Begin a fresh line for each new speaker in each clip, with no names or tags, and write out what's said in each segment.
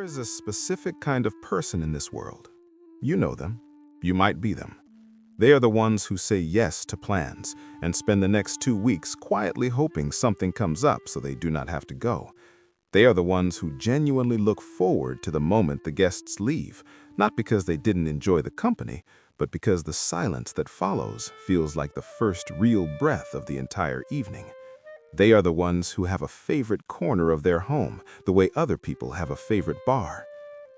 There is a specific kind of person in this world. You know them. You might be them. They are the ones who say yes to plans and spend the next 2 weeks quietly hoping something comes up so they do not have to go. They are the ones who genuinely look forward to the moment the guests leave, not because they didn't enjoy the company, but because the silence that follows feels like the first real breath of the entire evening. They are the ones who have a favorite corner of their home, the way other people have a favorite bar,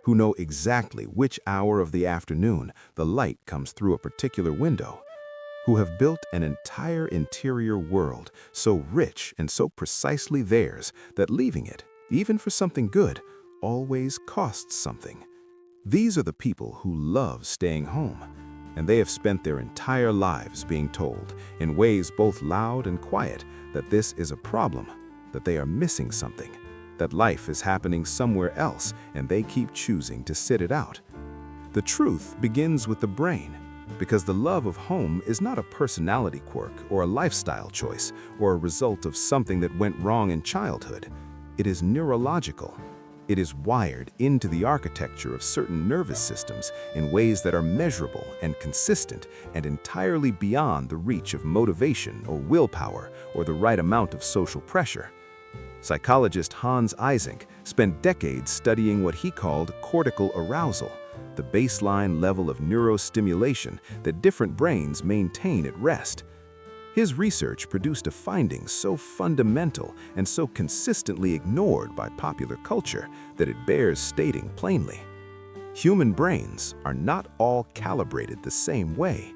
who know exactly which hour of the afternoon the light comes through a particular window, who have built an entire interior world so rich and so precisely theirs that leaving it, even for something good, always costs something. These are the people who love staying home, and they have spent their entire lives being told, in ways both loud and quiet, that this is a problem, that they are missing something, that life is happening somewhere else and they keep choosing to sit it out. The truth begins with the brain, because the love of home is not a personality quirk or a lifestyle choice or a result of something that went wrong in childhood. It is neurological. It is wired into the architecture of certain nervous systems in ways that are measurable and consistent and entirely beyond the reach of motivation or willpower or the right amount of social pressure. Psychologist Hans Eysenck spent decades studying what he called cortical arousal, the baseline level of neurostimulation that different brains maintain at rest. His research produced a finding so fundamental and so consistently ignored by popular culture that it bears stating plainly. Human brains are not all calibrated the same way.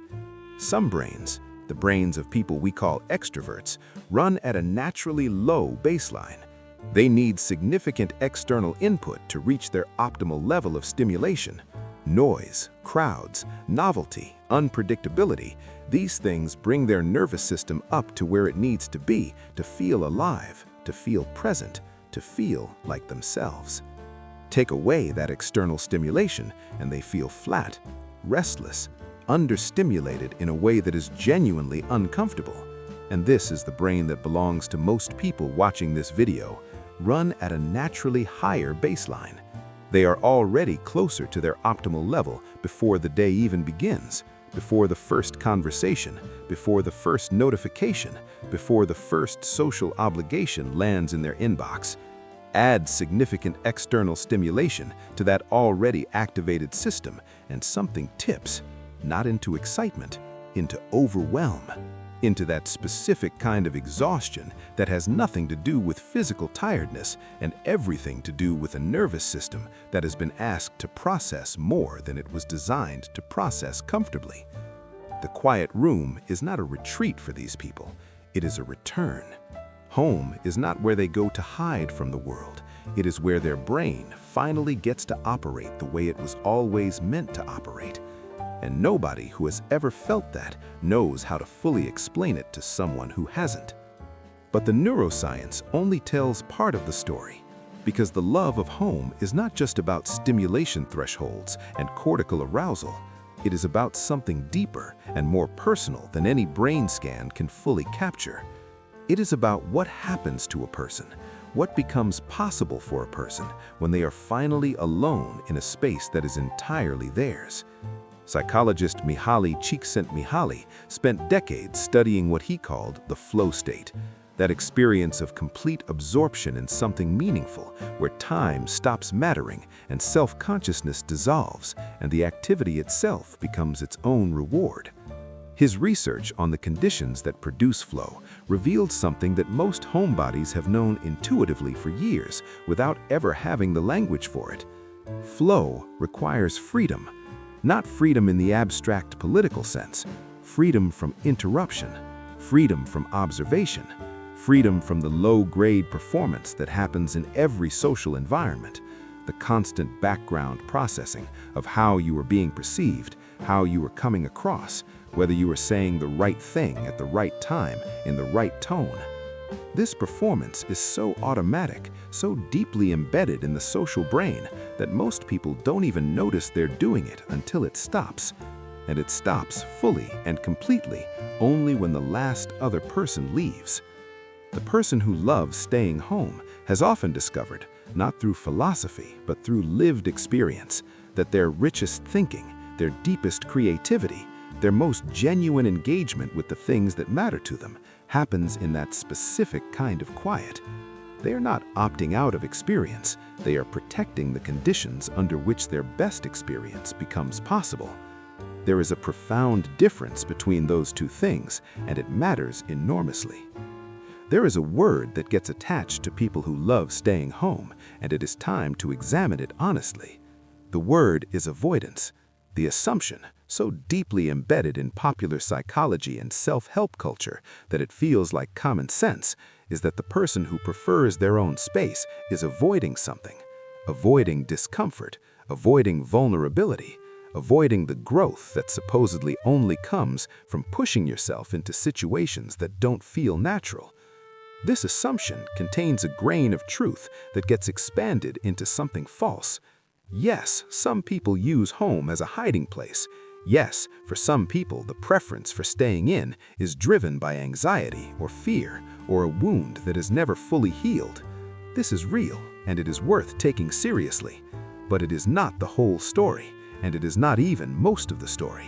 Some brains, the brains of people we call extroverts, run at a naturally low baseline. They need significant external input to reach their optimal level of stimulation. Noise, crowds, novelty, unpredictability, these things bring their nervous system up to where it needs to be to feel alive, to feel present, to feel like themselves. Take away that external stimulation and they feel flat, restless, understimulated in a way that is genuinely uncomfortable. And this is the brain that belongs to most people watching this video, run at a naturally higher baseline. They are already closer to their optimal level before the day even begins, before the first conversation, before the first notification, before the first social obligation lands in their inbox. Add significant external stimulation to that already activated system and something tips, not into excitement, into overwhelm, into that specific kind of exhaustion that has nothing to do with physical tiredness and everything to do with a nervous system that has been asked to process more than it was designed to process comfortably. The quiet room is not a retreat for these people, it is a return. Home is not where they go to hide from the world, it is where their brain finally gets to operate the way it was always meant to operate. And nobody who has ever felt that knows how to fully explain it to someone who hasn't. But the neuroscience only tells part of the story, because the love of home is not just about stimulation thresholds and cortical arousal. It is about something deeper and more personal than any brain scan can fully capture. It is about what happens to a person, what becomes possible for a person when they are finally alone in a space that is entirely theirs. Psychologist Mihaly Csikszentmihalyi spent decades studying what he called the flow state, that experience of complete absorption in something meaningful, where time stops mattering and self-consciousness dissolves, and the activity itself becomes its own reward. His research on the conditions that produce flow revealed something that most homebodies have known intuitively for years without ever having the language for it. Flow requires freedom. Not freedom in the abstract political sense, freedom from interruption, freedom from observation, freedom from the low-grade performance that happens in every social environment, the constant background processing of how you are being perceived, how you are coming across, whether you are saying the right thing at the right time in the right tone. This performance is so automatic, so deeply embedded in the social brain that most people don't even notice they're doing it until it stops. And it stops fully and completely only when the last other person leaves. The person who loves staying home has often discovered not through philosophy, but through lived experience, that their richest thinking, their deepest creativity, their most genuine engagement with the things that matter to them happens in that specific kind of quiet. They are not opting out of experience, they are protecting the conditions under which their best experience becomes possible. There is a profound difference between those two things, and it matters enormously. There is a word that gets attached to people who love staying home, and it is time to examine it honestly. The word is avoidance. The assumption, so deeply embedded in popular psychology and self-help culture that it feels like common sense, is that the person who prefers their own space is avoiding something, avoiding discomfort, avoiding vulnerability, avoiding the growth that supposedly only comes from pushing yourself into situations that don't feel natural. This assumption contains a grain of truth that gets expanded into something false. Yes, some people use home as a hiding place. Yes, for some people, the preference for staying in is driven by anxiety or fear or a wound that is never fully healed. This is real, and it is worth taking seriously. But it is not the whole story, and it is not even most of the story.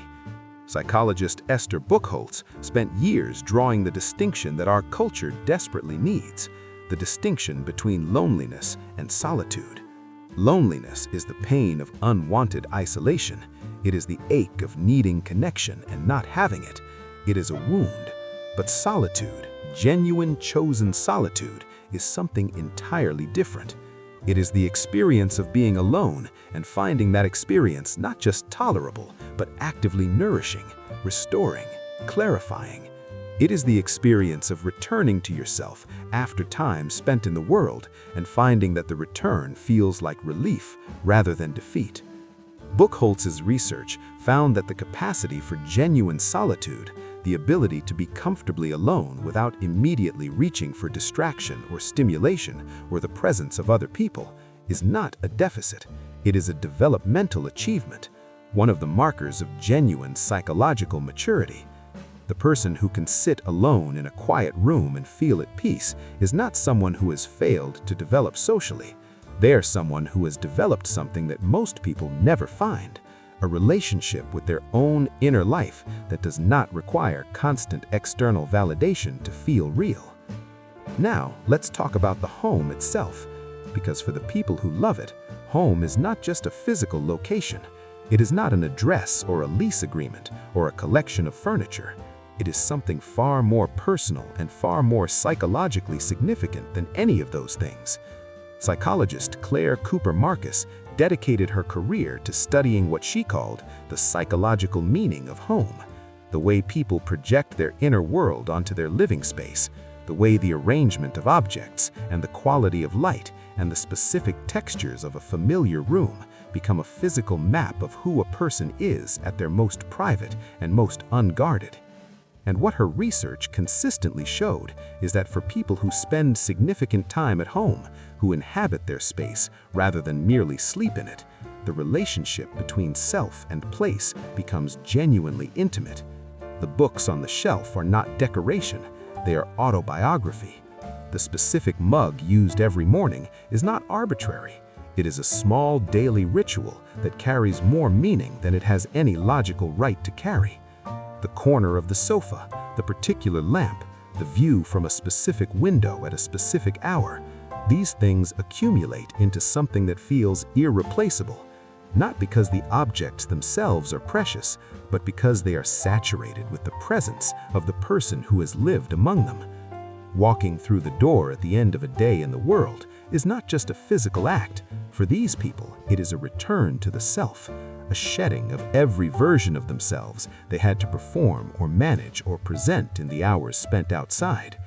Psychologist Ester Buchholz spent years drawing the distinction that our culture desperately needs, the distinction between loneliness and solitude. Loneliness is the pain of unwanted isolation. It is the ache of needing connection and not having it. It is a wound. But solitude, genuine chosen solitude, is something entirely different. It is the experience of being alone and finding that experience not just tolerable, but actively nourishing, restoring, clarifying. It is the experience of returning to yourself after time spent in the world and finding that the return feels like relief rather than defeat. Buchholz's research found that the capacity for genuine solitude, the ability to be comfortably alone without immediately reaching for distraction or stimulation or the presence of other people, is not a deficit. It is a developmental achievement, one of the markers of genuine psychological maturity. The person who can sit alone in a quiet room and feel at peace is not someone who has failed to develop socially. They are someone who has developed something that most people never find, a relationship with their own inner life that does not require constant external validation to feel real. Now, let's talk about the home itself, because for the people who love it, home is not just a physical location. It is not an address or a lease agreement or a collection of furniture. It is something far more personal and far more psychologically significant than any of those things. Psychologist Clare Cooper Marcus dedicated her career to studying what she called the psychological meaning of home, the way people project their inner world onto their living space, the way the arrangement of objects and the quality of light and the specific textures of a familiar room become a physical map of who a person is at their most private and most unguarded. And what her research consistently showed is that for people who spend significant time at home, who inhabit their space rather than merely sleep in it, the relationship between self and place becomes genuinely intimate. The books on the shelf are not decoration, they are autobiography. The specific mug used every morning is not arbitrary. It is a small daily ritual that carries more meaning than it has any logical right to carry. The corner of the sofa, the particular lamp, the view from a specific window at a specific hour, these things accumulate into something that feels irreplaceable, not because the objects themselves are precious, but because they are saturated with the presence of the person who has lived among them. Walking through the door at the end of a day in the world is not just a physical act. For these people, it is a return to the self, a shedding of every version of themselves they had to perform or manage or present in the hours spent outside.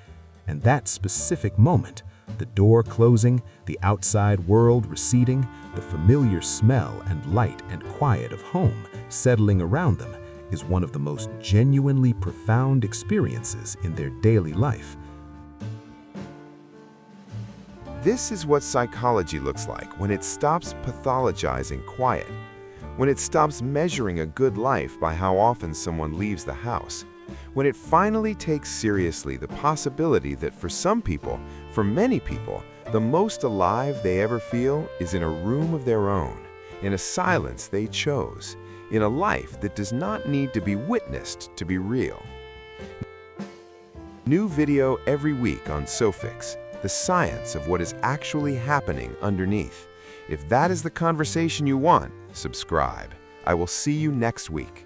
And that specific moment, the door closing, the outside world receding, the familiar smell and light and quiet of home settling around them, is one of the most genuinely profound experiences in their daily life.
This is what psychology looks like when it stops pathologizing quiet, when it stops measuring a good life by how often someone leaves the house, when it finally takes seriously the possibility that for some people, for many people, The most alive they ever feel is in a room of their own, in a silence they chose, in a life that does not need to be witnessed to be real. New video every week on Sophix, the science of what is actually happening underneath. If that is the conversation you want, subscribe. I will see you next week.